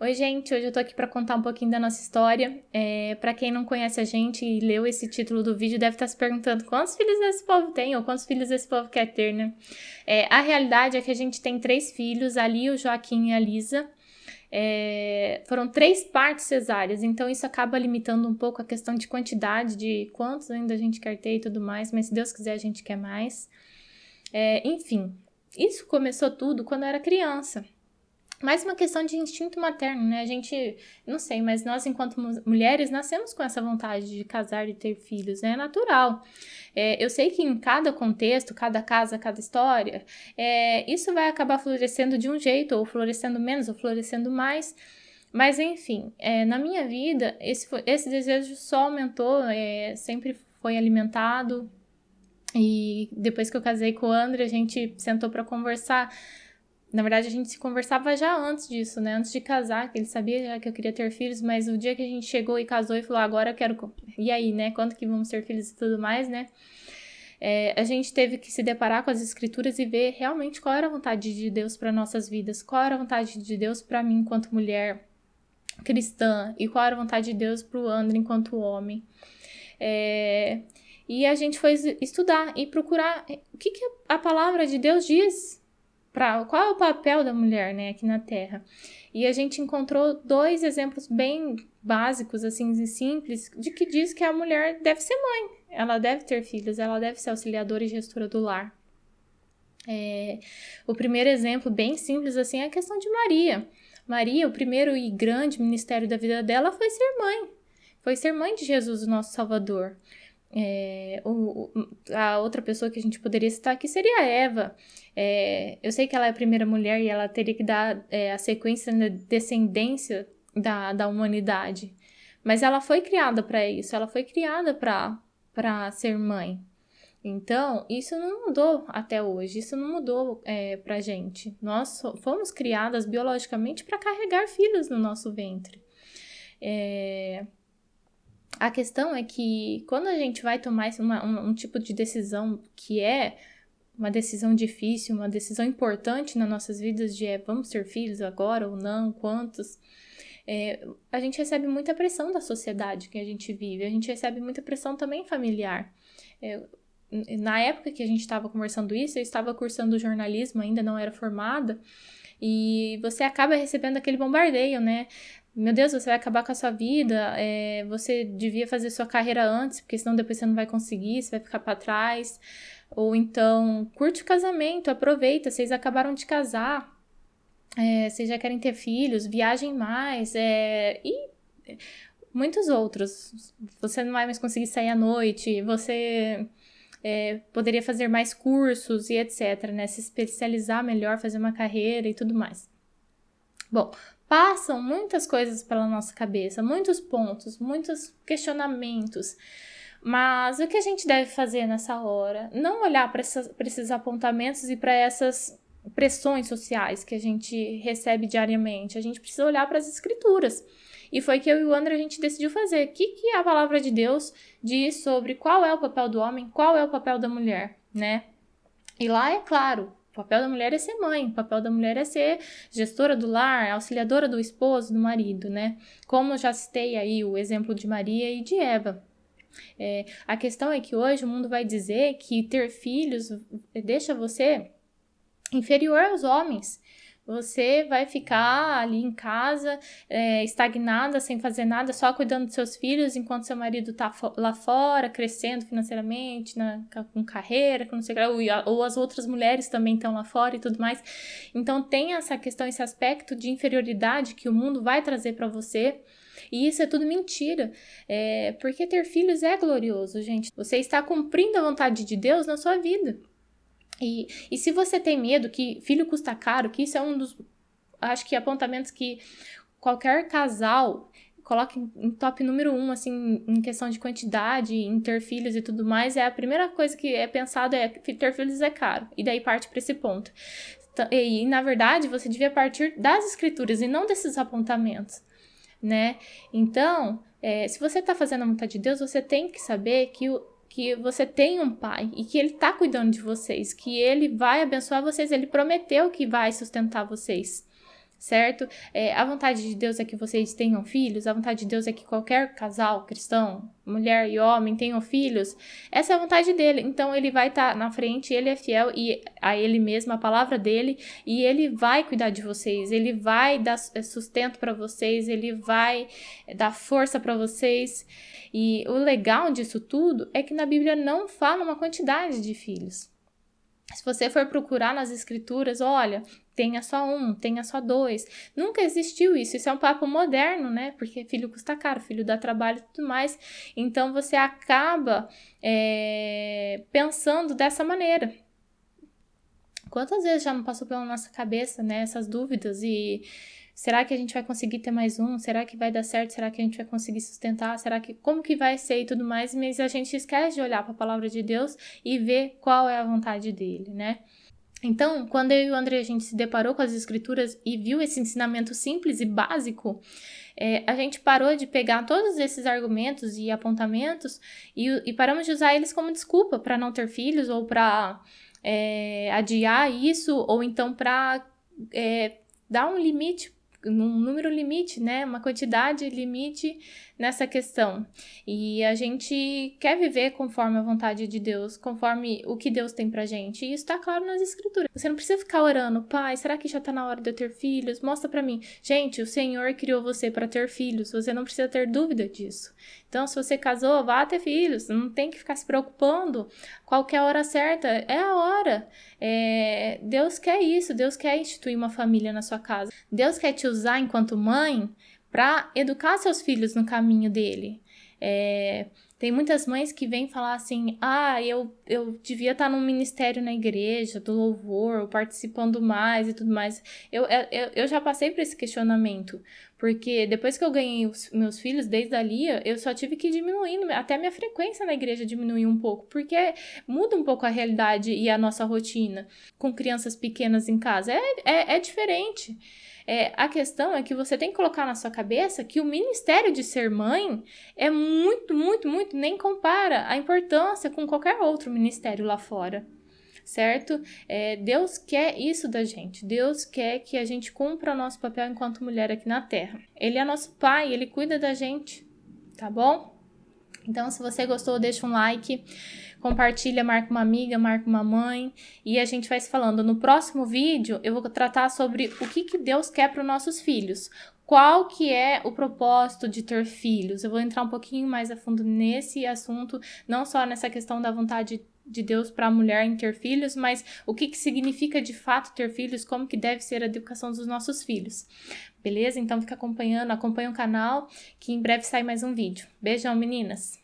Oi, gente, hoje eu tô aqui pra contar um pouquinho da nossa história. Pra quem não conhece a gente e leu esse título do vídeo, deve estar se perguntando quantos filhos esse povo tem ou quantos filhos esse povo quer ter, né? A realidade é que a gente tem 3 filhos, a Lia, o Joaquim e a Lisa. Foram 3 partos cesáreas, então isso acaba limitando um pouco a questão de quantidade, de quantos ainda a gente quer ter e tudo mais, mas se Deus quiser a gente quer mais. Enfim, isso começou tudo quando eu era criança. Mais uma questão de instinto materno, né? A gente, não sei, mas nós enquanto mulheres nascemos com essa vontade de casar e ter filhos, né? É natural. Eu sei que em cada contexto, cada casa, cada história, isso vai acabar florescendo de um jeito, ou florescendo menos, ou florescendo mais. Mas enfim, na minha vida, esse desejo só aumentou, sempre foi alimentado. E depois que eu casei com o André, a gente sentou para conversar. Na verdade, a gente se conversava já antes disso, né? Antes de casar, que ele sabia já que eu queria ter filhos, mas o dia que a gente chegou e casou e falou, agora eu quero... E aí, né? Quando que vamos ter filhos e tudo mais, né? A gente teve que se deparar com as escrituras e ver realmente qual era a vontade de Deus para nossas vidas, qual era a vontade de Deus para mim enquanto mulher cristã e qual era a vontade de Deus para o André enquanto homem. E a gente foi estudar e procurar o que a palavra de Deus diz. Qual é o papel da mulher, né, aqui na Terra? E a gente encontrou 2 exemplos bem básicos, assim, e simples, de que diz que a mulher deve ser mãe, ela deve ter filhos, ela deve ser auxiliadora e gestora do lar. O primeiro exemplo, bem simples, assim, é a questão de Maria. Maria, o primeiro e grande ministério da vida dela foi ser mãe de Jesus, o nosso Salvador. A outra pessoa que a gente poderia citar aqui seria a Eva. Eu sei que ela é a primeira mulher e ela teria que dar a sequência da descendência da humanidade, mas ela foi criada para isso, ela foi criada para ser mãe. Então, isso não mudou até hoje, isso não mudou pra gente. Nós fomos criadas biologicamente para carregar filhos no nosso ventre. A questão é que quando a gente vai tomar um tipo de decisão que é uma decisão difícil, uma decisão importante nas nossas vidas de vamos ter filhos agora ou não, quantos, a gente recebe muita pressão da sociedade que a gente vive, a gente recebe muita pressão também familiar. Na época que a gente estava conversando isso, eu estava cursando jornalismo, ainda não era formada, e você acaba recebendo aquele bombardeio, né? Meu Deus, você vai acabar com a sua vida, você devia fazer sua carreira antes, porque senão depois você não vai conseguir, você vai ficar para trás. Ou então, curte o casamento, aproveita, vocês acabaram de casar, vocês já querem ter filhos, viajem mais, e muitos outros. Você não vai mais conseguir sair à noite, você poderia fazer mais cursos e etc, né? Se especializar melhor, fazer uma carreira e tudo mais. Bom, passam muitas coisas pela nossa cabeça, muitos pontos, muitos questionamentos. Mas o que a gente deve fazer nessa hora? Não olhar para esses apontamentos e para essas pressões sociais que a gente recebe diariamente. A gente precisa olhar para as escrituras. E foi que eu e o André a gente decidiu fazer. O que a palavra de Deus diz sobre qual é o papel do homem, qual é o papel da mulher, né? E lá é claro, o papel da mulher é ser mãe, o papel da mulher é ser gestora do lar, auxiliadora do esposo, do marido, né? Como eu já citei aí o exemplo de Maria e de Eva. A questão é que hoje o mundo vai dizer que ter filhos deixa você inferior aos homens. Você vai ficar ali em casa, estagnada, sem fazer nada, só cuidando dos seus filhos, enquanto seu marido tá lá fora, crescendo financeiramente, com carreira, com não sei o que, ou as outras mulheres também estão lá fora e tudo mais. Então tem essa questão, esse aspecto de inferioridade que o mundo vai trazer para você. E isso é tudo mentira, porque ter filhos é glorioso, gente. Você está cumprindo a vontade de Deus na sua vida. E se você tem medo que filho custa caro, que isso é um dos, acho que, apontamentos que qualquer casal coloca em top número 1, assim, em questão de quantidade, em ter filhos e tudo mais, a primeira coisa que é pensado ter filhos é caro. E daí parte para esse ponto. E, na verdade, você devia partir das escrituras e não desses apontamentos, né? Então, se você está fazendo a vontade de Deus, você tem que saber que você tem um pai e que ele está cuidando de vocês, que ele vai abençoar vocês, ele prometeu que vai sustentar vocês. certo? A vontade de Deus é que vocês tenham filhos, a vontade de Deus é que qualquer casal cristão, mulher e homem, tenham filhos. Essa é a vontade dele. Então, ele vai estar na frente, ele é fiel a ele mesmo, a palavra dele, e ele vai cuidar de vocês, ele vai dar sustento para vocês, ele vai dar força para vocês. E o legal disso tudo é que na Bíblia não fala uma quantidade de filhos. Se você for procurar nas escrituras, olha, tenha só um, tenha só dois. Nunca existiu isso. Isso é um papo moderno, né? Porque filho custa caro, filho dá trabalho e tudo mais. Então, você acaba pensando dessa maneira. Quantas vezes já não passou pela nossa cabeça, né? Essas dúvidas e... será que a gente vai conseguir ter mais um? Será que vai dar certo? Será que a gente vai conseguir sustentar? Como que vai ser e tudo mais? Mas a gente esquece de olhar para a palavra de Deus e ver qual é a vontade dele, né? Então, quando eu e o André, a gente se deparou com as escrituras e viu esse ensinamento simples e básico, a gente parou de pegar todos esses argumentos e apontamentos e paramos de usar eles como desculpa para não ter filhos ou para adiar isso, ou então para dar um limite, um número limite, né? Uma quantidade limite nessa questão. E a gente quer viver conforme a vontade de Deus, conforme o que Deus tem pra gente. E isso tá claro nas escrituras. Você não precisa ficar orando, pai, será que já tá na hora de eu ter filhos? Mostra pra mim. Gente, o Senhor criou você para ter filhos. Você não precisa ter dúvida disso. Então, se você casou, vá ter filhos. Não tem que ficar se preocupando. Qual que é a hora certa? É a hora. Deus quer isso. Deus quer instituir uma família na sua casa. Deus quer te usar enquanto mãe para educar seus filhos no caminho dele. Tem muitas mães que vêm falar assim, eu devia estar num ministério na igreja, do louvor, participando mais e tudo mais. Eu já passei por esse questionamento, porque depois que eu ganhei os meus filhos, desde ali, eu só tive que diminuir, até minha frequência na igreja diminuiu um pouco, porque muda um pouco a realidade e a nossa rotina com crianças pequenas em casa. É diferente. A questão é que você tem que colocar na sua cabeça que o ministério de ser mãe é muito, muito, muito, nem compara a importância com qualquer outro ministério lá fora, certo? Deus quer isso da gente. Deus quer que a gente cumpra o nosso papel enquanto mulher aqui na Terra. Ele é nosso pai, ele cuida da gente, tá bom? Então, se você gostou, deixa um like, compartilha, marca uma amiga, marca uma mãe e a gente vai se falando. No próximo vídeo, eu vou tratar sobre o que Deus quer para os nossos filhos. Qual que é o propósito de ter filhos? Eu vou entrar um pouquinho mais a fundo nesse assunto, não só nessa questão da vontade de Deus para a mulher em ter filhos, mas o que significa de fato ter filhos, como que deve ser a educação dos nossos filhos. Beleza? Então fica acompanha o canal, que em breve sai mais um vídeo. Beijão, meninas!